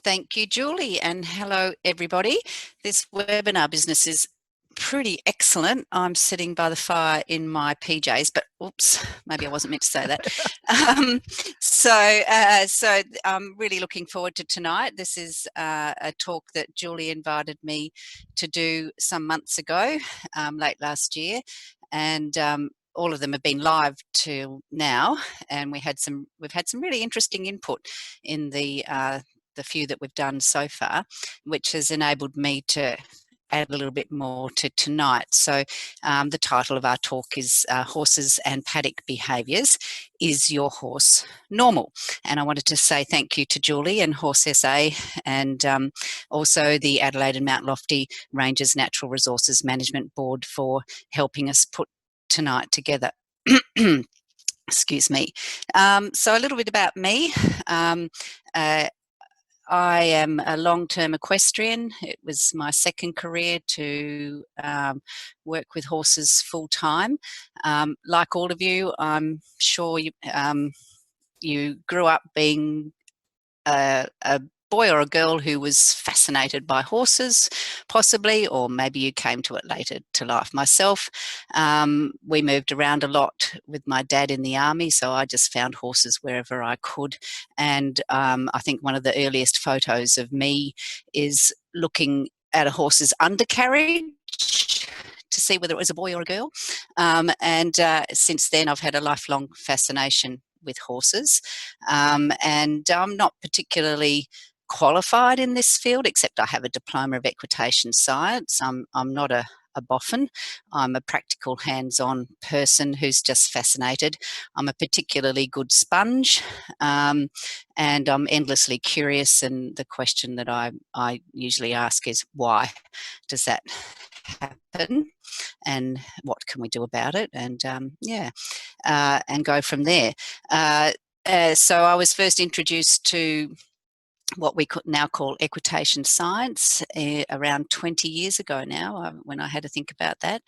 Thank you, Julie, and hello, everybody. This webinar business is pretty excellent. I'm sitting by the fire in my PJs, but oops, maybe I wasn't meant to say that. Um, so I'm really looking forward to tonight. This is a talk that Julie invited me to do some months ago, late last year, and all of them have been live till now, and we've had some really interesting input in the few that we've done so far, which has enabled me to add a little bit more to tonight. So the title of our talk is Horses and Paddock Behaviours. Is your horse normal? And I wanted to say thank you to Julie and Horse SA, and also the Adelaide and Mount Lofty Ranges Natural Resources Management Board for helping us put tonight together. Excuse me. So a little bit about me. I am a long-term equestrian. It was my second career to work with horses full-time. Like all of you, I'm sure you grew up being a boy or a girl who was fascinated by horses, possibly, or maybe you came to it later to life. Myself, we moved around a lot with my dad in the army, so I just found horses wherever I could. And I think one of the earliest photos of me is looking at a horse's undercarriage to see whether it was a boy or a girl. And since then, I've had a lifelong fascination with horses, and I'm not particularly qualified in this field, except I have a diploma of equitation science. I'm not a boffin. I'm a practical, hands-on person who's just fascinated. I'm a particularly good sponge, and I'm endlessly curious, and the question that I usually ask is, why does that happen, and what can we do about it? And and go from there. So I was first introduced to what we could now call equitation science around 20 years ago now, when I had to think about that,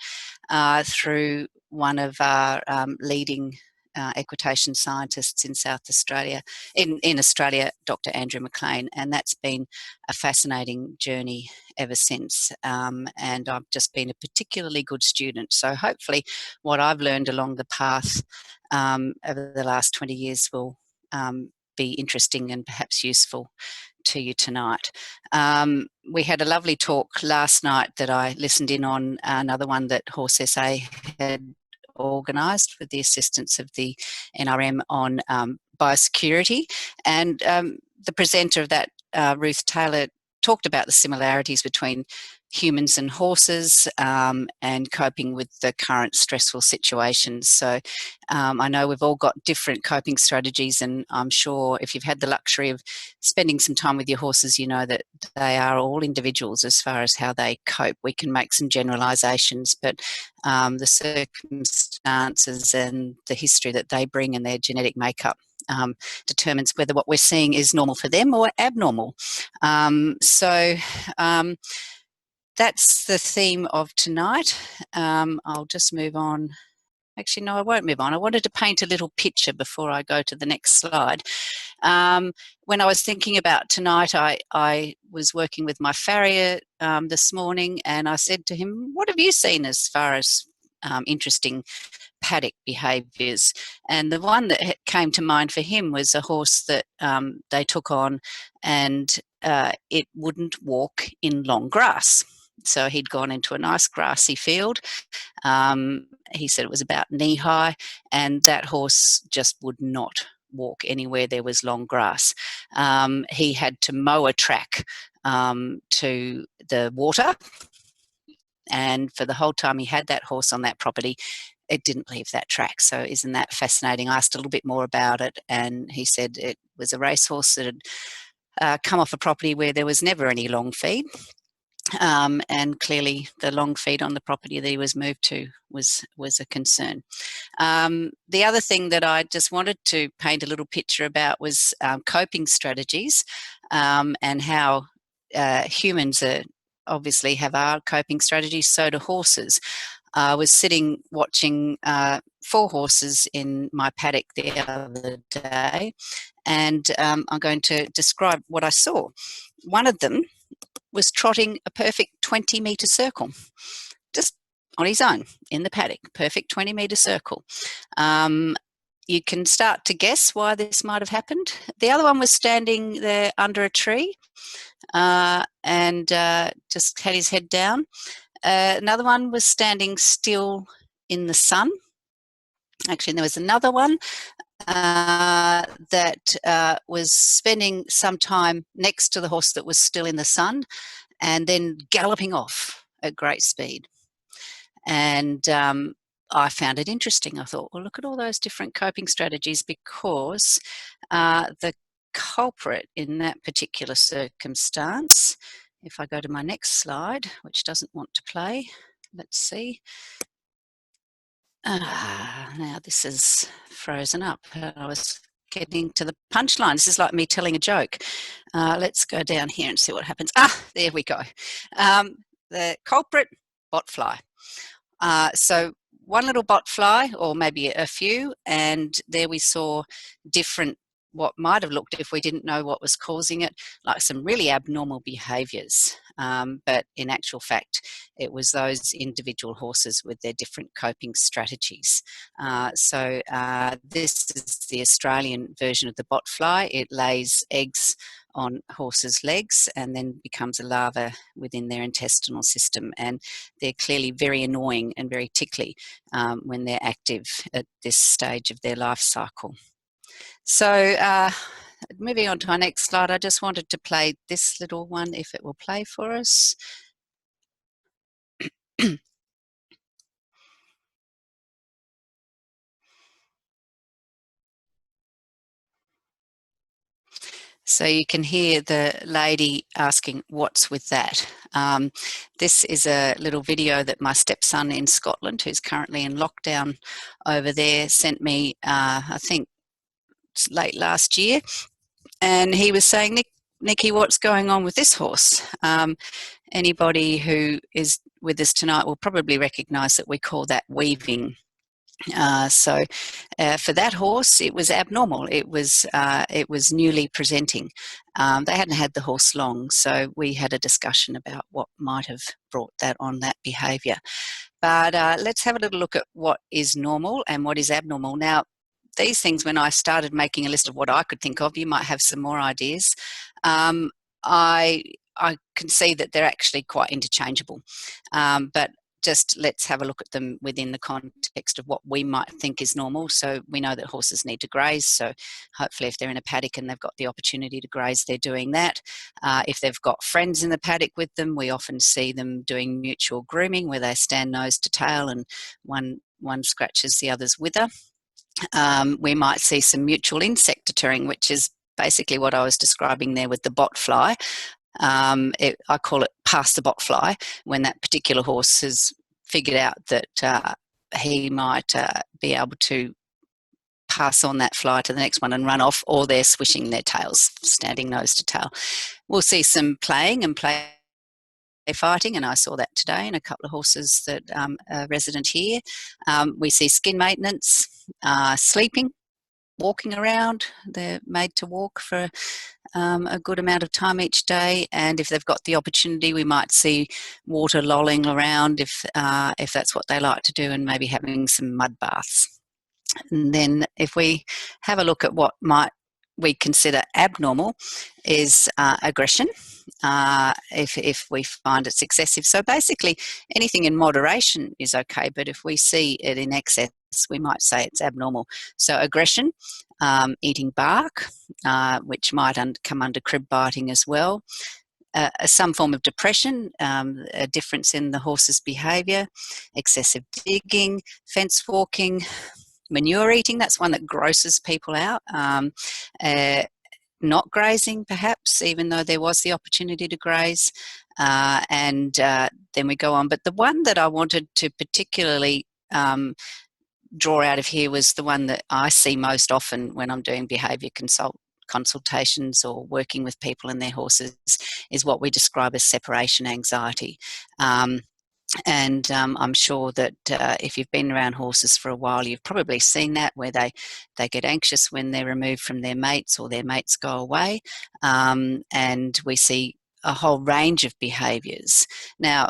through one of our leading equitation scientists in South Australia, in Australia, Dr. Andrew McLean, and that's been a fascinating journey ever since. And I've just been a particularly good student. So hopefully what I've learned along the path over the last 20 years will be interesting and perhaps useful to you tonight. We had a lovely talk last night that I listened in on, another one that Horse SA had organised with the assistance of the NRM on biosecurity. And the presenter of that, Ruth Taylor, talked about the similarities between humans and horses, and coping with the current stressful situations. So I know we've all got different coping strategies, and I'm sure if you've had the luxury of spending some time with your horses, you know that they are all individuals as far as how they cope. We can make some generalisations, but the circumstances and the history that they bring and their genetic makeup determines whether what we're seeing is normal for them or abnormal. That's the theme of tonight. I'll just move on. Actually, no, I won't move on. I wanted to paint a little picture before I go to the next slide. When I was thinking about tonight, I was working with my farrier this morning, and I said to him, what have you seen as far as interesting paddock behaviours? And the one that came to mind for him was a horse that they took on, and it wouldn't walk in long grass. So he'd gone into a nice grassy field. He said it was about knee high, and that horse just would not walk anywhere there was long grass. He had to mow a track to the water, and for the whole time he had that horse on that property, it didn't leave that track. So isn't that fascinating? I asked a little bit more about it, and he said it was a racehorse that had come off a property where there was never any long feed. And clearly the long feed on the property that he was moved to was a concern. The other thing that I just wanted to paint a little picture about was coping strategies, and how humans obviously have our coping strategies, so do horses. I was sitting watching 4 horses in my paddock the other day, and I'm going to describe what I saw. One of them was trotting a perfect 20-metre circle, just on his own in the paddock, perfect 20-metre circle. You can start to guess why this might have happened. The other one was standing there under a tree and just had his head down. Another one was standing still in the sun. Actually, there was another one that was spending some time next to the horse that was still in the sun and then galloping off at great speed. And I found it interesting. I thought, well, look at all those different coping strategies, because the culprit in that particular circumstance, if I go to my next slide, which doesn't want to play, let's see. Now this is frozen up. I was getting to the punchline. This is like me telling a joke. Let's go down here and see what happens. There we go. The culprit, Botfly. So one little Botfly, or maybe a few, and there we saw different, what might have looked, if we didn't know what was causing it, like some really abnormal behaviours. But in actual fact, it was those individual horses with their different coping strategies. So this is the Australian version of the Botfly. It lays eggs on horses' legs and then becomes a larva within their intestinal system. And they're clearly very annoying and very tickly when they're active at this stage of their life cycle. So moving on to our next slide, I just wanted to play this little one, if it will play for us. So you can hear the lady asking, what's with that? This is a little video that my stepson in Scotland, who's currently in lockdown over there, sent me, I think, late last year. And he was saying, Nicki, what's going on with this horse? Anybody who is with us tonight will probably recognise that we call that weaving. So for that horse, it was abnormal. It was newly presenting. They hadn't had the horse long, so we had a discussion about what might have brought that on, that behaviour. But let's have a little look at what is normal and what is abnormal. Now, these things, when I started making a list of what I could think of, you might have some more ideas. I can see that they're actually quite interchangeable, but just let's have a look at them within the context of what we might think is normal. So we know that horses need to graze, so hopefully if they're in a paddock and they've got the opportunity to graze, they're doing that. If they've got friends in the paddock with them, we often see them doing mutual grooming, where they stand nose to tail and one scratches the other's wither. We might see some mutual insect deterring, which is basically what I was describing there with the Botfly. I call it pass the Botfly, when that particular horse has figured out that he might be able to pass on that fly to the next one and run off, or they're swishing their tails, standing nose to tail. We'll see some playing and play fighting, and I saw that today in a couple of horses that are resident here. We see skin maintenance, sleeping, walking around. They're made to walk for a good amount of time each day, and if they've got the opportunity, we might see water lolling around if that's what they like to do, and maybe having some mud baths. And then if we have a look at what might we consider abnormal is aggression, if we find it's excessive. So basically anything in moderation is okay, but if we see it in excess, we might say it's abnormal. So aggression, eating bark, which might come under crib biting as well. Some form of depression, a difference in the horse's behaviour, excessive digging, fence walking, manure eating, that's one that grosses people out. Not grazing, perhaps, even though there was the opportunity to graze. And then we go on. But the one that I wanted to particularly draw out of here was the one that I see most often when I'm doing behaviour consultations or working with people and their horses, is what we describe as separation anxiety. And I'm sure that if you've been around horses for a while, you've probably seen that, where they get anxious when they're removed from their mates or their mates go away. And we see a whole range of behaviours. Now,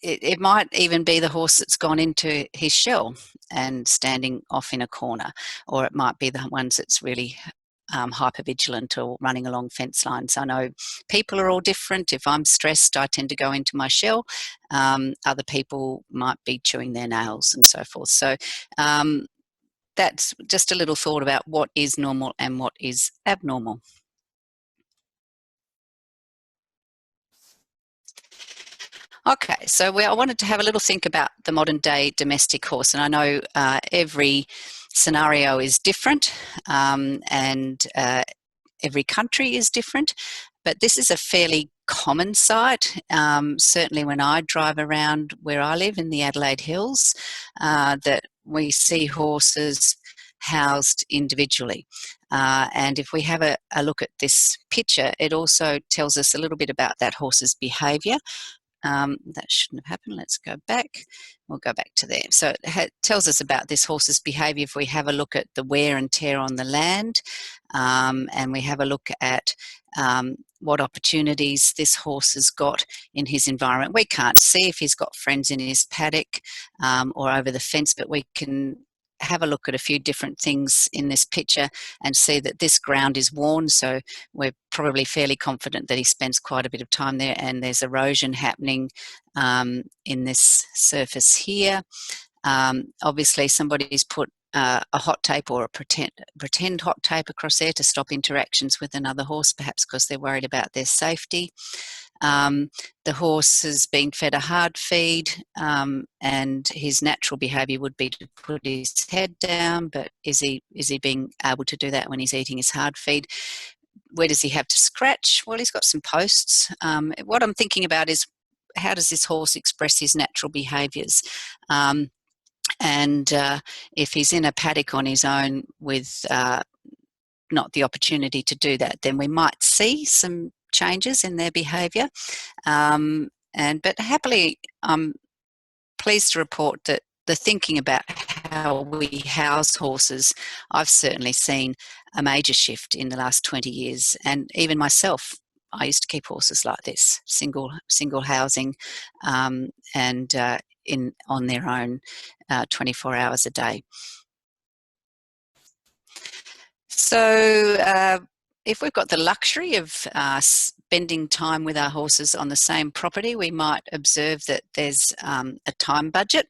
it might even be the horse that's gone into his shell and standing off in a corner, or it might be the ones that's really hypervigilant or running along fence lines. I know people are all different. If I'm stressed, I tend to go into my shell. Other people might be chewing their nails and so forth. So that's just a little thought about what is normal and what is abnormal. Okay, so I wanted to have a little think about the modern day domestic horse, and I know every scenario is different, and every country is different, but this is a fairly common sight. Certainly, when I drive around where I live in the Adelaide Hills, that we see horses housed individually. And if we have a look at this picture, it also tells us a little bit about that horse's behaviour. That shouldn't have happened. Let's go back. We'll go back to there. So it tells us about this horse's behaviour if we have a look at the wear and tear on the land, and we have a look at what opportunities this horse has got in his environment. We can't see if he's got friends in his paddock or over the fence, but we can have a look at a few different things in this picture and see that this ground is worn, so we're probably fairly confident that he spends quite a bit of time there, and there's erosion happening in this surface here. Obviously somebody's put a hot tape or a pretend hot tape across there to stop interactions with another horse, perhaps because they're worried about their safety. The horse has been fed a hard feed, and his natural behaviour would be to put his head down, but is he being able to do that when he's eating his hard feed? Where does he have to scratch? Well, he's got some posts. What I'm thinking about is, how does this horse express his natural behaviours? And if he's in a paddock on his own with not the opportunity to do that, then we might see some changes in their behaviour. But happily, I'm pleased to report that the thinking about how we house horses, I've certainly seen a major shift in the last 20 years. And even myself, I used to keep horses like this, single housing, and on their own, 24 hours a day. So if we've got the luxury of spending time with our horses on the same property, we might observe that there's a time budget,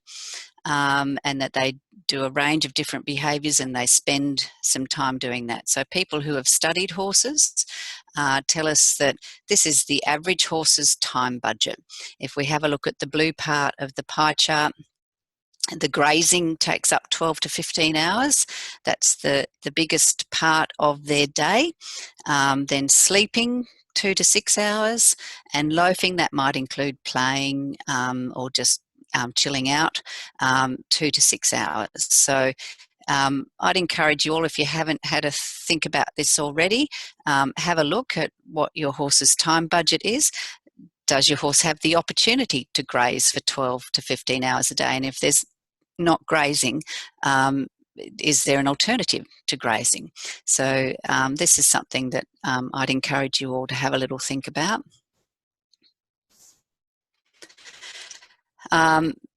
and that they do a range of different behaviours, and they spend some time doing that. So people who have studied horses tell us that this is the average horse's time budget. If we have a look at the blue part of the pie chart, the grazing takes up 12 to 15 hours. That's the biggest part of their day. Then sleeping, 2 to 6 hours, and loafing, that might include playing or just chilling out, 2 to 6 hours. So I'd encourage you all, if you haven't had a think about this already, have a look at what your horse's time budget is. Does your horse have the opportunity to graze for 12 to 15 hours a day? And if there's not grazing, is there an alternative to grazing? So this is something that I'd encourage you all to have a little think about.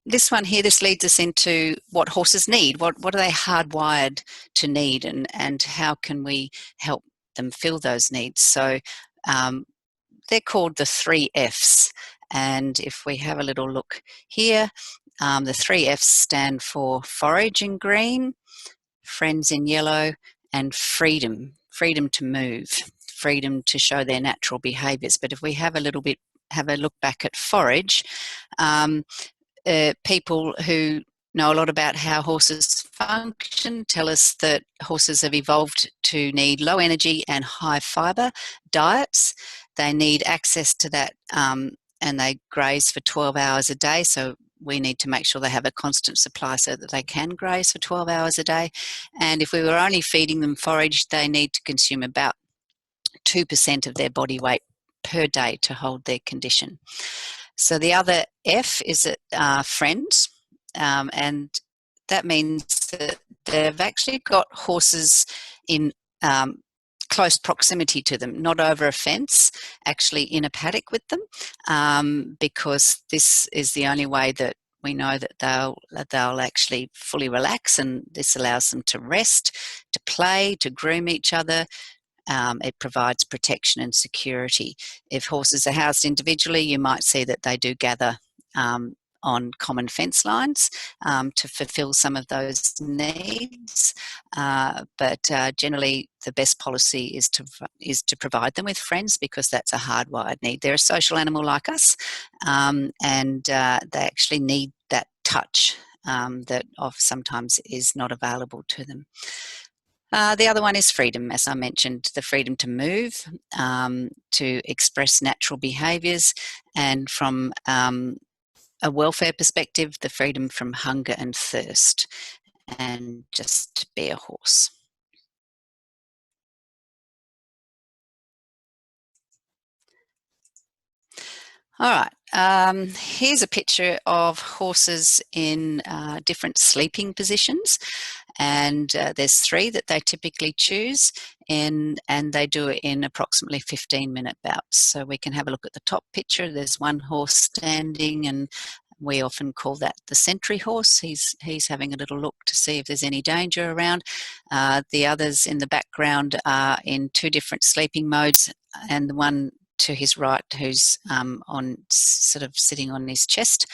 This one here, this leads us into what horses need. What are they hardwired to need, and how can we help them fill those needs? So they're called the 3 Fs. And if we have a little look here, the 3 Fs stand for forage in green, friends in yellow, and freedom. Freedom to move, freedom to show their natural behaviours. But if we have a look back at forage, people who know a lot about how horses function tell us that horses have evolved to need low energy and high fibre diets. They need access to that, and they graze for 12 hours a day, so we need to make sure they have a constant supply so that they can graze for 12 hours a day. And if we were only feeding them forage, they need to consume about 2% of their body weight per day to hold their condition. So the other F is friends, and that means that they've actually got horses in close proximity to them, not over a fence, actually in a paddock with them, because this is the only way that we know that they'll actually fully relax, and this allows them to rest, to play, to groom each other. It provides protection and security. If horses are housed individually, you might see that they do gather on common fence lines to fulfill some of those needs. But generally, the best policy is to provide them with friends, because that's a hardwired need. They're a social animal like us, and they actually need that touch that sometimes is not available to them. The other one is freedom, as I mentioned, the freedom to move, to express natural behaviours, and from a welfare perspective, the freedom from hunger and thirst, and just to be a horse. All right, here's a picture of horses in different sleeping positions, and there's 3 that they typically choose, and they do it in approximately 15-minute bouts. So we can have a look at the top picture. There's one horse standing, and we often call that the sentry horse. He's having a little look to see if there's any danger around. The others in the background are in 2 different sleeping modes, and the one to his right, who's on sort of sitting on his chest,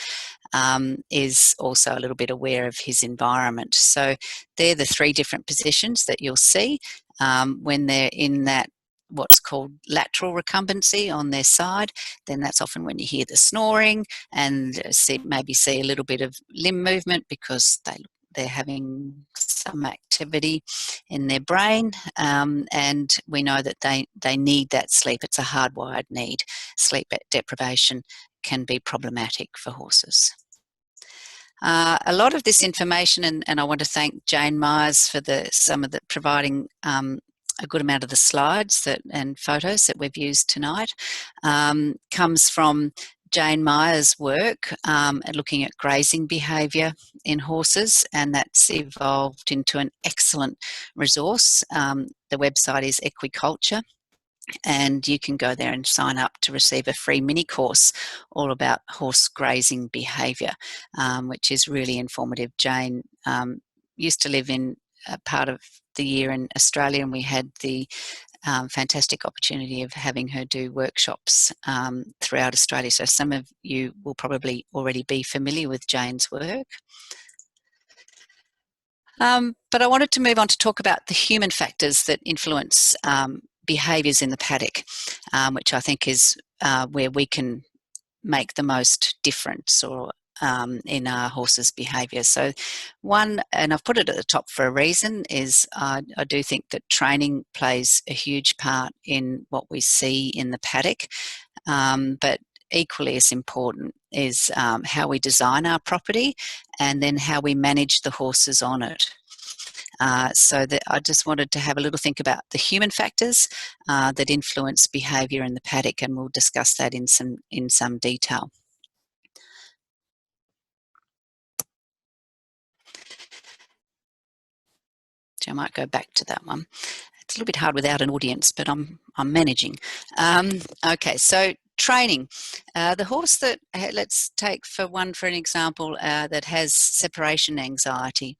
is also a little bit aware of his environment. So they're the 3 different positions that you'll see when they're in that what's called lateral recumbency on their side. Then that's often when you hear the snoring, and maybe see a little bit of limb movement, because they're having some activity in their brain, and we know that they need that sleep. It's a hardwired need. Sleep deprivation can be problematic for horses. A lot of this information, and I want to thank Jane Myers for providing a good amount of the slides and photos that we've used tonight, comes from Jane Myers' work looking at grazing behaviour in horses, and that's evolved into an excellent resource. The website is Equiculture, and you can go there and sign up to receive a free mini course all about horse grazing behaviour, which is really informative. Jane used to live in a part of the year in Australia, and we had the fantastic opportunity of having her do workshops throughout Australia. So some of you will probably already be familiar with Jane's work. But I wanted to move on to talk about the human factors that influence behaviours in the paddock, which I think is where we can make the most difference in our horses' behaviour. So one, and I've put it at the top for a reason, is I do think that training plays a huge part in what we see in the paddock, but equally as important is how we design our property, and then how we manage the horses on it. So I just wanted to have a little think about the human factors that influence behaviour in the paddock, and we'll discuss that in some detail. So I might go back to that one. It's a little bit hard without an audience, but I'm managing. Okay, so training. The horse that, let's take for an example, that has separation anxiety.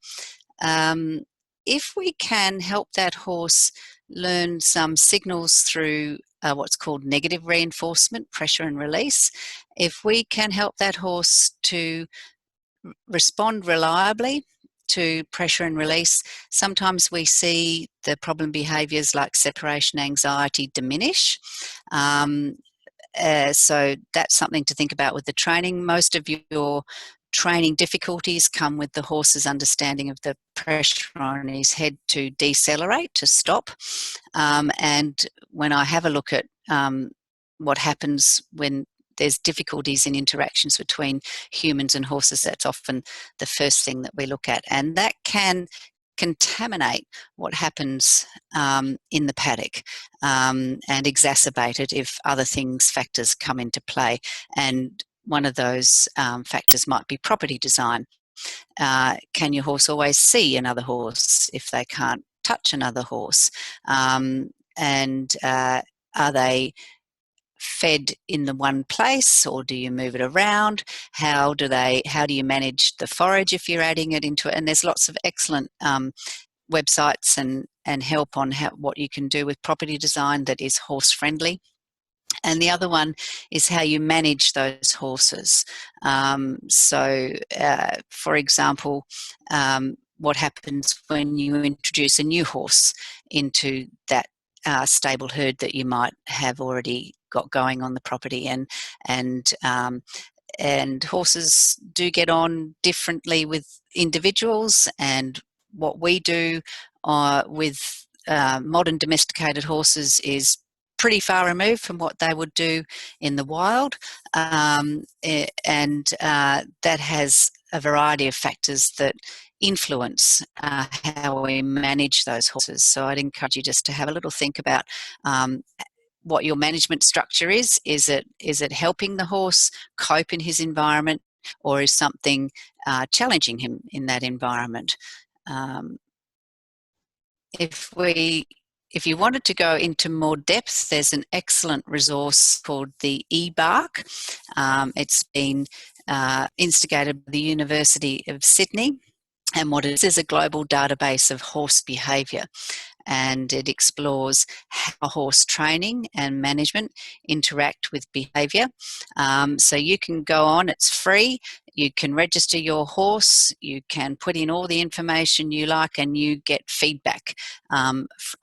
If we can help that horse learn some signals through what's called negative reinforcement, pressure and release, if we can help that horse to respond reliably to pressure and release, sometimes we see the problem behaviours like separation anxiety diminish. So that's something to think about with the training. Most of your training difficulties come with the horse's understanding of the pressure on his head to decelerate, to stop. And when I have a look at what happens when there's difficulties in interactions between humans and horses, that's often the first thing that we look at. And that can contaminate what happens in the paddock, and exacerbate it if other factors come into play. And one of those factors might be property design. Can your horse always see another horse if they can't touch another horse? And are they fed in the one place, or do you move it around? How do you manage the forage if you're adding it into it? And there's lots of excellent websites and help on what you can do with property design that is horse friendly. And the other one is how you manage those horses. For example, what happens when you introduce a new horse into that stable herd that you might have already got going on the property, and horses do get on differently with individuals. And what we do with modern domesticated horses is pretty far removed from what they would do in the wild, and that has a variety of factors that influence how we manage those horses. So I'd encourage you just to have a little think about what your management structure is. Is it helping the horse cope in his environment, or is something challenging him in that environment? If you wanted to go into more depth, there's an excellent resource called the eBark. It's been instigated by the University of Sydney, and what it is a global database of horse behaviour, and it explores how horse training and management interact with behaviour. So you can go on, it's free. You can register your horse, you can put in all the information you like, and you get feedback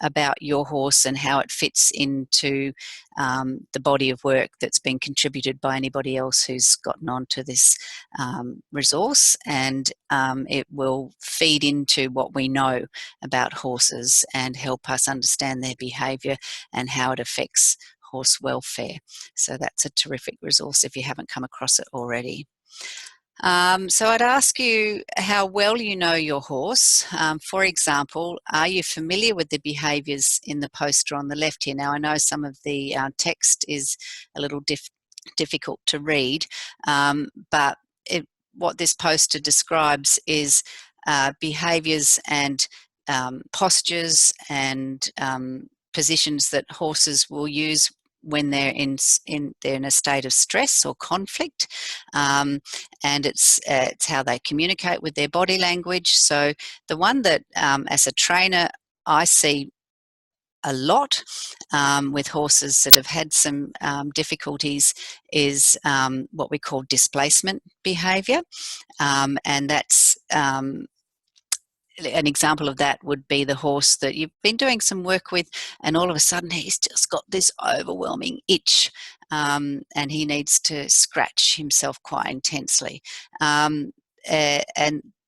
about your horse and how it fits into the body of work that's been contributed by anybody else who's gotten onto this resource. And it will feed into what we know about horses and help us understand their behaviour and how it affects horse welfare. So that's a terrific resource if you haven't come across it already. So I'd ask you how well you know your horse. For example, are you familiar with the behaviours in the poster on the left here? Now, I know some of the text is a little difficult to read, but what this poster describes is behaviours and postures and positions that horses will use when they're in a state of stress or conflict, and it's how they communicate with their body language. So the one that, as a trainer, I see a lot with horses that have had some difficulties is what we call displacement behaviour, and that's an example of that would be the horse that you've been doing some work with, and all of a sudden he's just got this overwhelming itch, and he needs to scratch himself quite intensely. And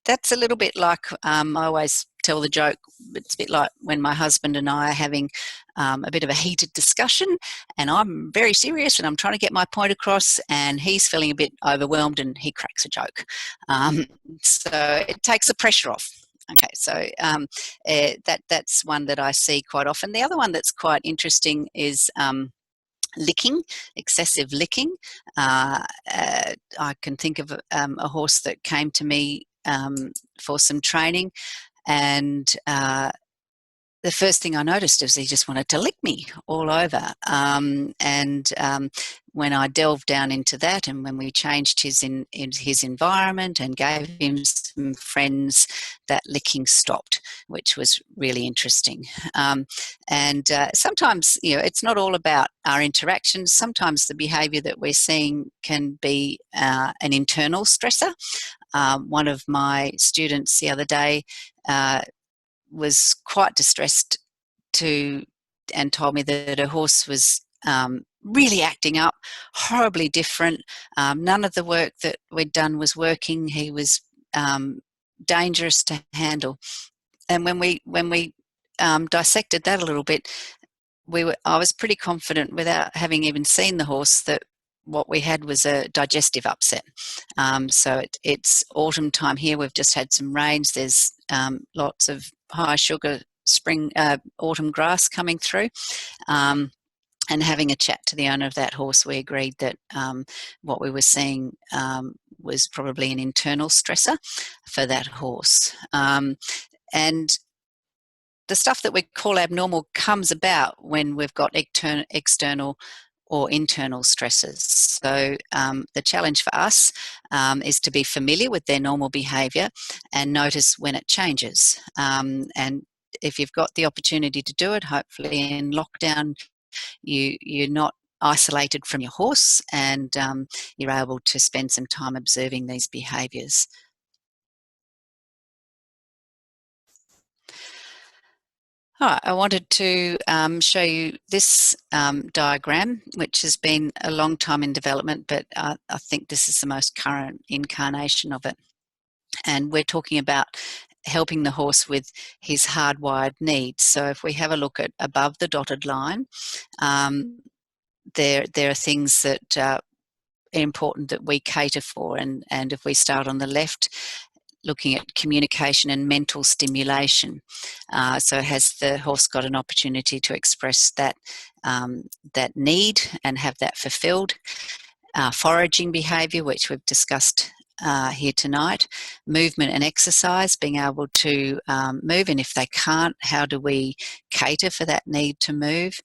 that's a little bit like, I always tell the joke, it's a bit like when my husband and I are having a bit of a heated discussion, and I'm very serious and I'm trying to get my point across, and he's feeling a bit overwhelmed and he cracks a joke. So it takes the pressure off. Okay, so that's one that I see quite often. The other one that's quite interesting is licking, excessive licking. I can think of a horse that came to me for some training, and the first thing I noticed was he just wanted to lick me all over. When I delved down into that, and when we changed his environment and gave him some friends, that licking stopped, which was really interesting. Sometimes, it's not all about our interactions. Sometimes the behaviour that we're seeing can be an internal stressor. One of my students the other day was quite distressed and told me that her horse was really acting up, horribly different. None of the work that we'd done was working. He was dangerous to handle. And when we dissected that a little bit, I was pretty confident, without having even seen the horse, that what we had was a digestive upset. So it's autumn time here. We've just had some rains. There's lots of high sugar autumn grass coming through. And having a chat to the owner of that horse, we agreed that what we were seeing was probably an internal stressor for that horse. And the stuff that we call abnormal comes about when we've got external or internal stresses. So the challenge for us is to be familiar with their normal behaviour and notice when it changes. And if you've got the opportunity to do it, hopefully in lockdown, you're not isolated from your horse, and you're able to spend some time observing these behaviours. All right, I wanted to show you this diagram, which has been a long time in development, but I think this is the most current incarnation of it. And we're talking about helping the horse with his hardwired needs. So if we have a look at above the dotted line, there are things that are important that we cater for. And if we start on the left, looking at communication and mental stimulation. So has the horse got an opportunity to express that need and have that fulfilled? Foraging behaviour, which we've discussed here tonight, movement and exercise, being able to move, and if they can't, how do we cater for that need to move,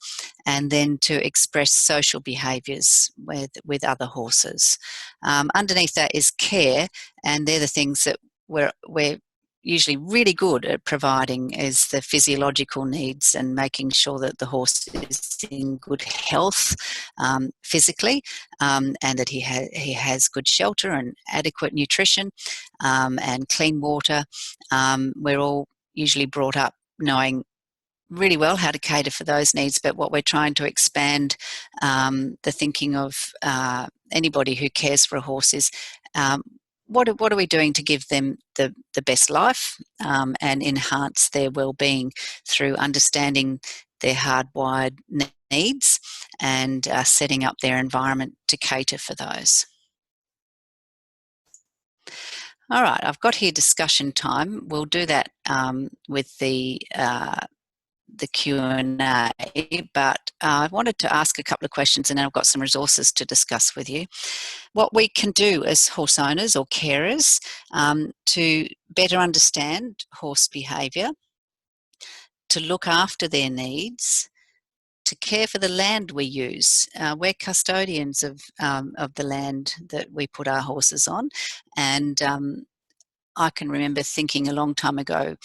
and then to express social behaviours with other horses. Underneath that is care, and they're the things that we're usually really good at providing, is the physiological needs and making sure that the horse is in good health physically, and that he has good shelter and adequate nutrition and clean water. We're all usually brought up knowing really well how to cater for those needs, but what we're trying to expand the thinking of anybody who cares for a horse is what are we doing to give them the best life and enhance their well-being through understanding their hardwired needs and setting up their environment to cater for those. All right, I've got here discussion time. We'll do that with the Q&A, but I wanted to ask a couple of questions, and then I've got some resources to discuss with you. What we can do as horse owners or carers to better understand horse behaviour, to look after their needs, to care for the land we use. We're custodians of the land that we put our horses on, and I can remember thinking a long time ago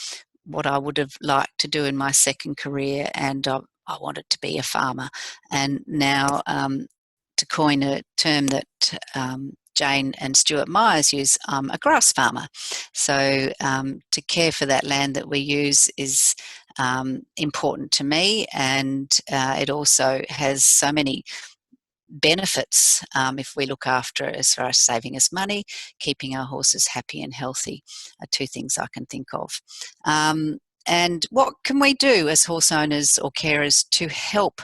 what I would have liked to do in my second career, and I wanted to be a farmer. And now, to coin a term that Jane and Stuart Myers use, I'm a grass farmer. So to care for that land that we use is important to me, and it also has so many benefits if we look after it, as far as saving us money, keeping our horses happy and healthy, are two things I can think of. And what can we do as horse owners or carers to help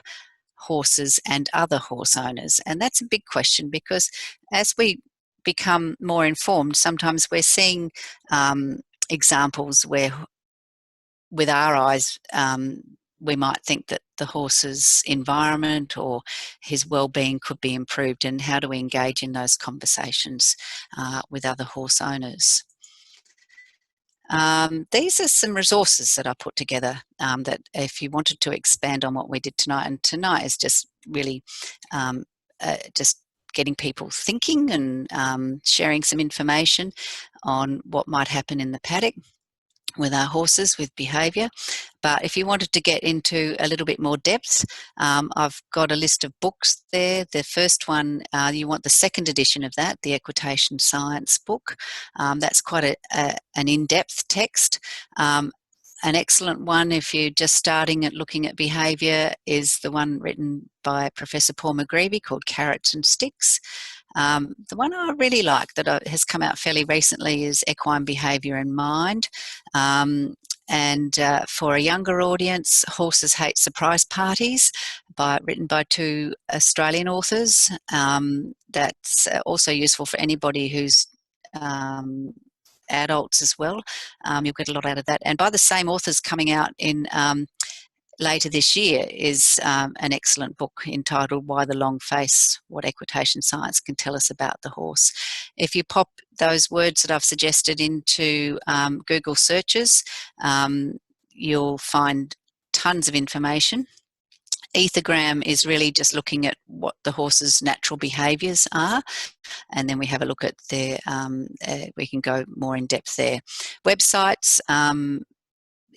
horses and other horse owners? And that's a big question, because as we become more informed, sometimes we're seeing examples where with our eyes we might think that the horse's environment or his well-being could be improved, and how do we engage in those conversations with other horse owners? These are some resources that I put together that if you wanted to expand on what we did tonight, and tonight is just really just getting people thinking and sharing some information on what might happen in the paddock with our horses, with behaviour. But if you wanted to get into a little bit more depth, I've got a list of books there. The first one, you want the second edition of that, the Equitation Science book. That's quite an in-depth text. An excellent one, if you're just starting at looking at behaviour, is the one written by Professor Paul McGreevy called Carrots and Sticks. The one I really like that has come out fairly recently is Equine Behaviour and Mind. And for a younger audience, Horses Hate Surprise Parties, written by two Australian authors. That's also useful for anybody who's adults as well. You'll get a lot out of that. And by the same authors, coming out in later this year is an excellent book entitled Why the Long Face, What Equitation Science Can Tell Us About the Horse. If you pop those words that I've suggested into Google searches, you'll find tons of information. Ethogram is really just looking at what the horse's natural behaviours are, and then we have a look at their, we can go more in depth there. Websites,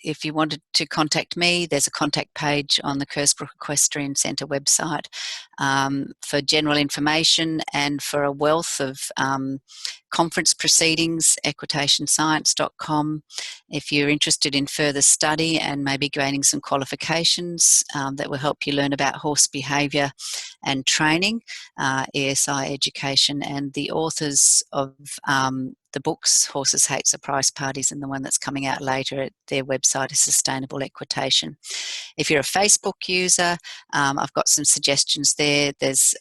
if you wanted to contact me, there's a contact page on the Kersbrook Equestrian Centre website for general information and for a wealth of conference proceedings, equitationscience.com. If you're interested in further study and maybe gaining some qualifications that will help you learn about horse behaviour and training, ESI education, and the authors of the books, Horses Hate Surprise Parties, and the one that's coming out later at their website is Sustainable Equitation. If you're a Facebook user, I've got some suggestions there. There's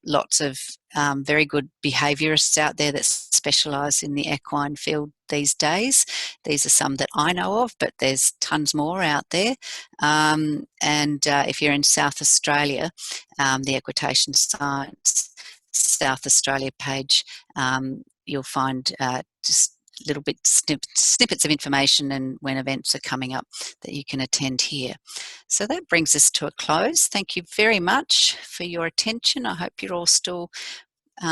lots of very good behaviourists out there that specialise in the equine field these days. These are some that I know of, but there's tons more out there. And if you're in South Australia, the Equitation Science South Australia page, you'll find just little bit snippets of information and when events are coming up that you can attend here. So that brings us to a close. Thank you very much for your attention. I hope you're all still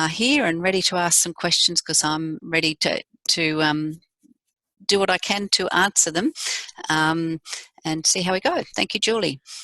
here and ready to ask some questions, because I'm ready to do what I can to answer them and see how we go. Thank you, Julie.